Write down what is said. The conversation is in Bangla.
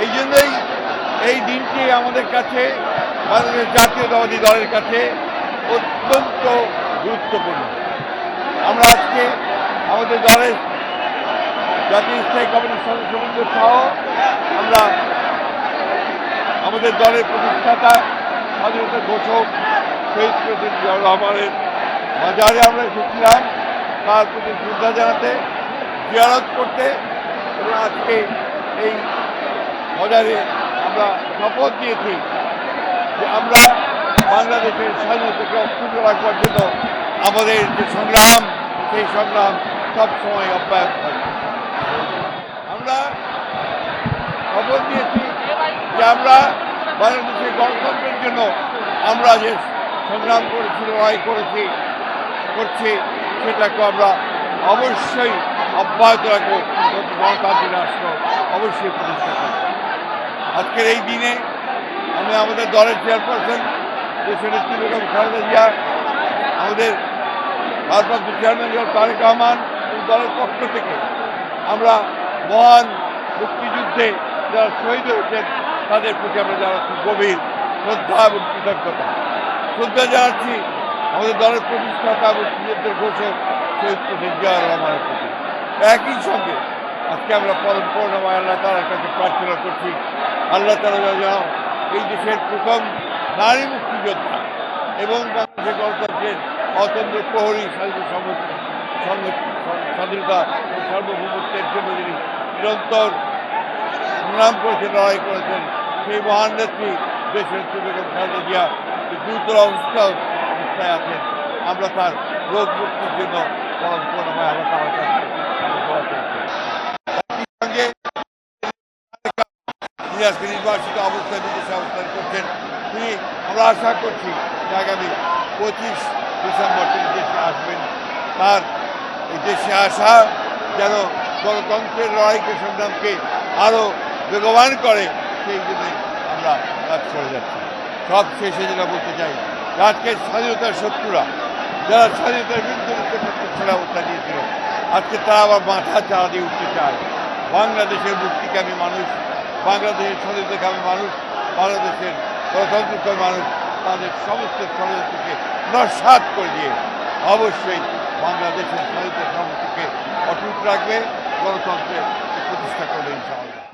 এই জন্যই এই দিনটি আমাদের কাছে বাংলাদেশ জাতীয়তাবাদী দলের কাছে অত্যন্ত গুরুত্বপূর্ণ। আমরা আজকে আমাদের দলের জাতীয় স্থায়ী কমিটির সদস্যবৃন্দ সহ আমরা আমাদের দলের প্রতিষ্ঠাতা স্বাধীনতা ঘোষক শহীদ প্রেসিডেন্ট জিয়াউর রহমানের মাজারে আমরা এসেছিলাম তার প্রতি শ্রদ্ধা জানাতে, জিয়ারত করতে, এবং আজকে এই মাজারে আমরা শপথ নিয়েছি যে আমরা বাংলাদেশের স্বাধীনতাকে অক্ষুণ্ণ রাখবার জন্য আমাদের যে সংগ্রাম, সেই সংগ্রাম সবসময় অব্যাহত থাকবে। আমরা শপথ নিয়েছি যে আমরা বাংলাদেশের গণতন্ত্রের জন্য আমরা যে সংগ্রাম করেছি, লড়াই করছি, সেটাকে আমরা অবশ্যই অব্যাহত রাখবো, গণতান্ত্রিক রাষ্ট্র অবশ্যই প্রতিষ্ঠা করব। আজকের এই দিনে আমি আমাদের দলের চেয়ারপারসন দেশের নেত্রী বেগম খালেদা জিয়া, আমাদের ভারপ্রাপ্ত চেয়ারম্যান জনাব তারেক রহমান এবং দলের পক্ষ থেকে আমরা মহান মুক্তিযুদ্ধে যারা শহীদ হয়েছেন তাদের প্রতি আমরা জানাচ্ছি গভীর শ্রদ্ধা এবং কৃতজ্ঞতা। শ্রদ্ধা জানাচ্ছি আমাদের দলের প্রতিষ্ঠাতা মুক্তিযুদ্ধের ঘোষক শহীদ প্রেসিডেন্ট জিয়াউর রহমানের প্রতি। একই সঙ্গে আজকে আমরা পরম করুণাময় আল্লাহ তাআলার কাছে প্রার্থনা করছি, আল্লাহ তাআলা যেন এই দেশের প্রথম নারী মুক্তিযোদ্ধা এবং বাংলাদেশের গণতন্ত্রের অতন্ত্র প্রহরী স্বাধীনতা ও সার্বভৌমত্বের জন্য যিনি নিরন্তর সংগ্রাম করেছেন, লড়াই করেছেন, সেই মহান নেত্রী দেশের নেত্রী বেগম খালেদা জিয়া গুরুতর অবস্থায় আছেন। আমরা তার রোগ মুক্তির জন্য পরম করুণাময় আল্লাহ তাআলার কাছে দোয়া করছি। সঙ্গে তিনি আজকে নির্বাসিত অবস্থায় বিদেশে অবস্থান করছেন। তিনি, আমরা আশা করছি যে আগামী 25 ডিসেম্বর তিনি দেশে আসবেন। তার এই দেশে আসা যেন গণতন্ত্রের লড়াইকে, সংগ্রামকে আরও বেগবান করে, সেই জন্যই আমরা কাজ করে যাচ্ছি। সব শেষে যেটা বলতে চাই, আজকে স্বাধীনতার শত্রুরা যারা স্বাধীনতার বিরুদ্ধে সেরা অবস্থা নিয়েছিল, আজকে তারা আবার মাথা চাড়া দিয়ে উঠতে চায়। বাংলাদেশের মুক্তিকামী মানুষ, বাংলাদেশের স্বাধীনতাকামী মানুষ, বাংলাদেশের গণতন্ত্রকামী মানুষ তাদের সমস্ত ষড়যন্ত্রকে নস্যাৎ করে দিয়ে অবশ্যই বাংলাদেশের স্বাধীনতা সমস্যাকে অটুট রাখবে, গণতন্ত্রের প্রতিষ্ঠা করবে ইনশাআল্লাহ।